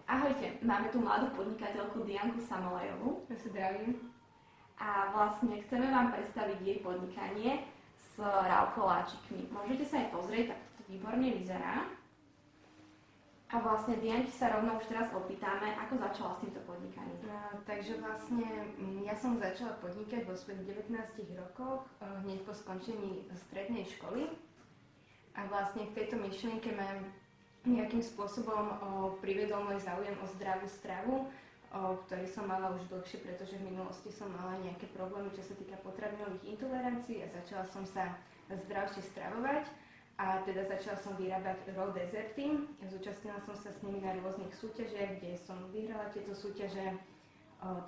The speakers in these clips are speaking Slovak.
Ahojte, máme tu mladú podnikateľku Dianku Samolajovú. Ja sa zdravím. A vlastne chceme vám predstaviť jej podnikanie s raukoláčikmi. Môžete sa aj pozrieť, tak to výborne vyzerá. A vlastne Dianky sa rovno už teraz opýtame, ako začala s týmto podnikaním. Takže vlastne ja som začala podnikať vo svojich 19 rokoch, hneď po skončení strednej školy. A vlastne k tejto myšlienke ma nejakým spôsobom priviedol môj záujem o zdravú stravu, ktorý som mala už dlhšie, pretože v minulosti som mala nejaké problémy, čo sa týka potravinových intolerancií a začala som sa zdravšie stravovať. A teda začala som vyrábať raw dezerty. Zúčastnila som sa s nimi na rôznych súťažiach, kde som vyhrala tieto súťaže.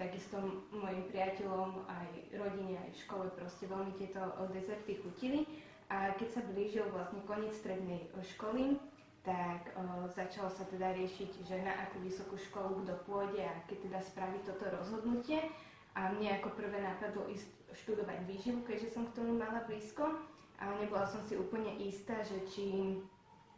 Takisto mojim priateľom, aj rodine, aj v škole proste veľmi tieto dezerty chutili. A keď sa blížil vlastne koniec strednej školy, tak začalo sa teda riešiť, že na akú vysokú školu kto pôjde a keď teda spraví toto rozhodnutie. A mne ako prvé napadlo ísť študovať výživu, keďže som k tomu mala blízko. A nebola som si úplne istá, že či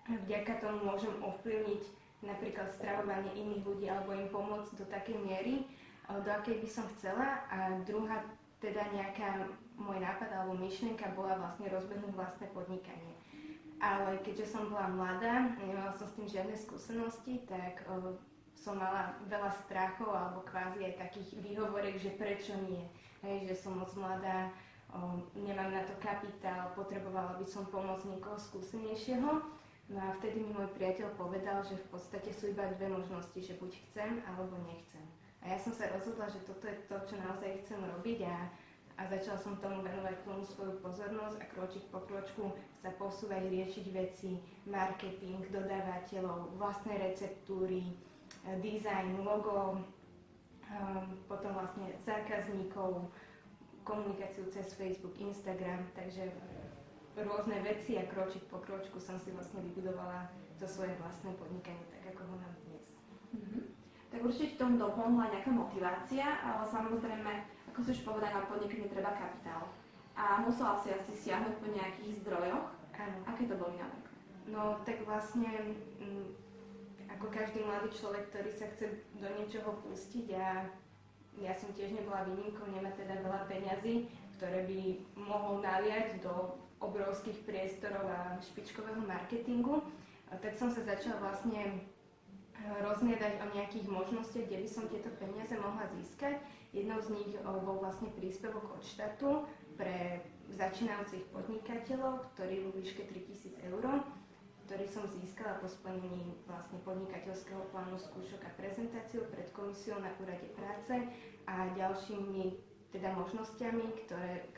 vďaka tomu môžem ovplyvniť napríklad stravovanie iných ľudí alebo im pomôcť do takej miery, do akej by som chcela. A druhá teda nejaká môj nápad alebo myšlienka bola vlastne rozbehnúť vlastné podnikanie. Ale keďže som bola mladá, nemala som s tým žiadne skúsenosti, tak som mala veľa strachov alebo kvázi aj takých výhovorek, že prečo nie. Hej, že som moc mladá, nemám na to kapitál, potrebovala by som pomôcť niekoho skúsenejšieho. No a vtedy mi môj priateľ povedal, že v podstate sú iba dve možnosti, že buď chcem alebo nechcem. A ja som sa rozhodla, že toto je to, čo naozaj chcem robiť a začala som tomu venovať plnú svoju pozornosť a kročík po kročku sa posúvať, riešiť veci, marketing, dodávateľov, vlastné receptúry, design, logo, potom vlastne zákazníkov, komunikáciu cez Facebook, Instagram, takže rôzne veci a kročík po kročku som si vlastne vybudovala to svoje vlastné podnikanie, tak ako ho mám dnes. Tak určite tomu dopomohla nejaká motivácia, ale samozrejme, ako si už povedala, na podnikanie treba kapitál. A musela si asi siahnuť po nejakých zdrojoch. Áno. Aké to boli napríklad? No tak vlastne, ako každý mladý človek, ktorý sa chce do niečoho pustiť a ja som tiež nebola výnimkou, nemá teda veľa peňazí, ktoré by mohol naliať do obrovských priestorov a špičkového marketingu, tak som sa začala vlastne rozhliadať o nejakých možnostiach, kde by som tieto peniaze mohla získať. Jednou z nich bol vlastne príspevok od štátu pre začínajúcich podnikateľov, ktorý vo výške 3000 eur, ktorý som získala po splnení vlastne podnikateľského plánu skúšok a prezentáciu pred komisiou na úrade práce a ďalšími teda možnosťami,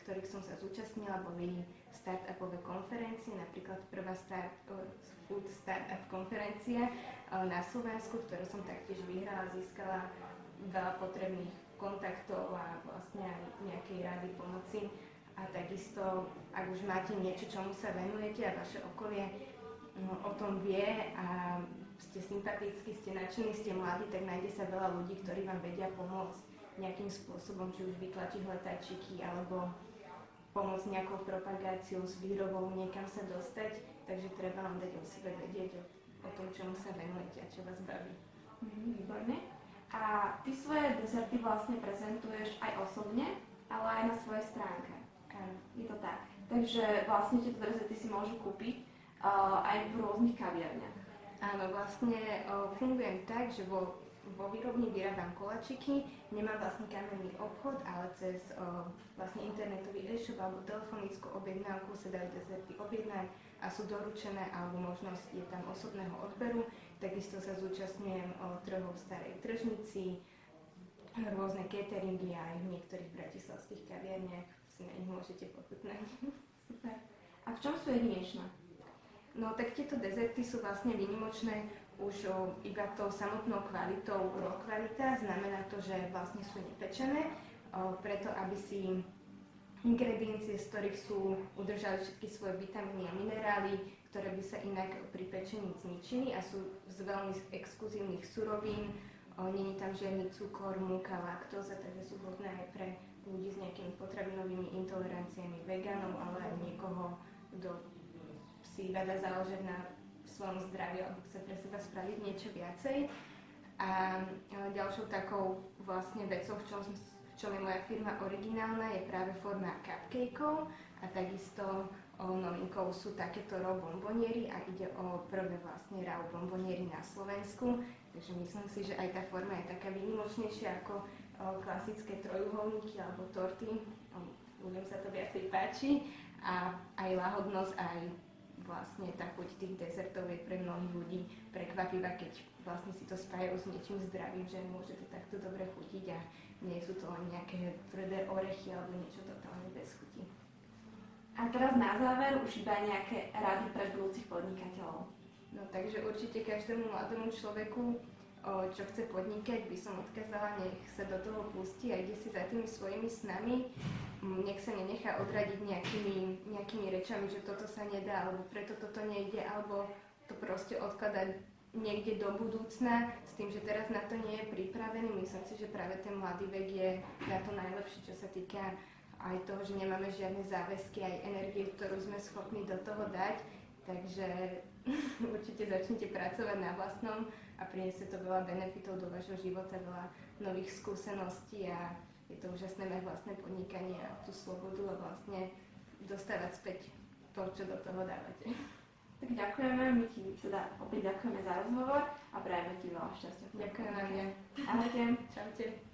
ktorých som sa zúčastnila, boli startupové konferencie, napríklad prvá Food Startup konferencia na Slovensku, ktorú som taktiež vyhrala, získala veľa potrebných kontaktov a vlastne aj nejakej rady pomoci. A takisto, ak už máte niečo, čomu sa venujete a vaše okolie o tom vie a ste sympatickí, ste nadšení, ste mladí, tak nájde sa veľa ľudí, ktorí vám vedia pomôcť nejakým spôsobom, či už vytlačiť letáčiky alebo pomôcť nejakou propagáciou s výrobou niekam sa dostať, takže treba vám dať o sebe vedieť o tom, čomu sa venujete a čo vás baví. Výborne. A ty svoje dezerty vlastne prezentuješ aj osobne, ale aj na svojej stránke. Je to tak. Takže vlastne tieto dezerty si môžu kúpiť aj v rôznych kaviarniach. Áno, vlastne fungujem tak, že vo výrobni vyrábam koláčiky, nemám vlastne kamenný obchod, ale cez vlastne internetový e-shop alebo telefonickú objednávku sa dajú dezerty objednať a sú doručené, alebo možnosť je tam osobného odberu. Takisto sa zúčastňujem trhov v Starej Tržnici, rôzne cateringy aj v niektorých bratislavských kaviarniach si na nich môžete pochutnať. Super. A v čom sú jedinečné? No tak tieto dezerty sú vlastne výnimočné už iba tou samotnou kvalitou raw kvalita. Znamená to, že vlastne sú nepečené, preto aby si ingrediencie, z ktorých sú udržali všetky svoje vitamíny a minerály, ktoré by sa inak pri pečení zničili a sú z veľmi exkluzívnych surovín. Není tam žiadny cukor, múka, laktóza, takže sú vhodné aj pre ľudí s nejakými potravinovými intoleranciami, vegánov, ale aj niekoho, kto si iba dá záležať na svojom zdraví alebo chce pre seba spraviť niečo viacej. A ďalšou takou vlastne vecou, v čom je moja firma originálna, je práve forma cupcakeov a takisto novinkou sú takéto raw bomboniery a ide o prvé vlastne raw bomboniery na Slovensku. Takže myslím si, že aj tá forma je taká výnimočnejšia ako klasické trojuholníky alebo torty. Ľuďom sa to viacej páči a aj lahodnosť, aj vlastne tá chuť tých dezertov je pre mnohých ľudí prekvapivá, keď vlastne si to spájajú s niečím zdravým, že môže to takto dobre chutiť a nie sú to len nejaké tvrdé orechy alebo niečo totálne bez chuti. A teraz na záver už iba nejaké rady pre budúcich podnikateľov. No takže určite každému mladému človeku, čo chce podnikať, by som odkázala, nech sa do toho pustí a ide si za tými svojimi snami. Nech sa nenechá odradiť nejakými rečami, že toto sa nedá, alebo preto toto nejde, alebo to proste odkladať niekde do budúcna, s tým, že teraz na to nie je pripravený. Myslím si, že práve ten mladý vek je na to najlepšie, čo sa týka aj toho, že nemáme žiadne záväzky, aj energie, ktorú sme schopní do toho dať. Takže určite začnite pracovať na vlastnom a priniesie to veľa benefitov do vášho života, veľa nových skúseností a je to úžasné mať vlastné podnikanie a tú slobodu a vlastne dostávať späť to, čo do toho dávate. Tak ďakujeme, my ti teda opäť ďakujeme za rozhovor a prajeme ti veľa šťastia. Ďakujem vám. Ahojte. Čaute.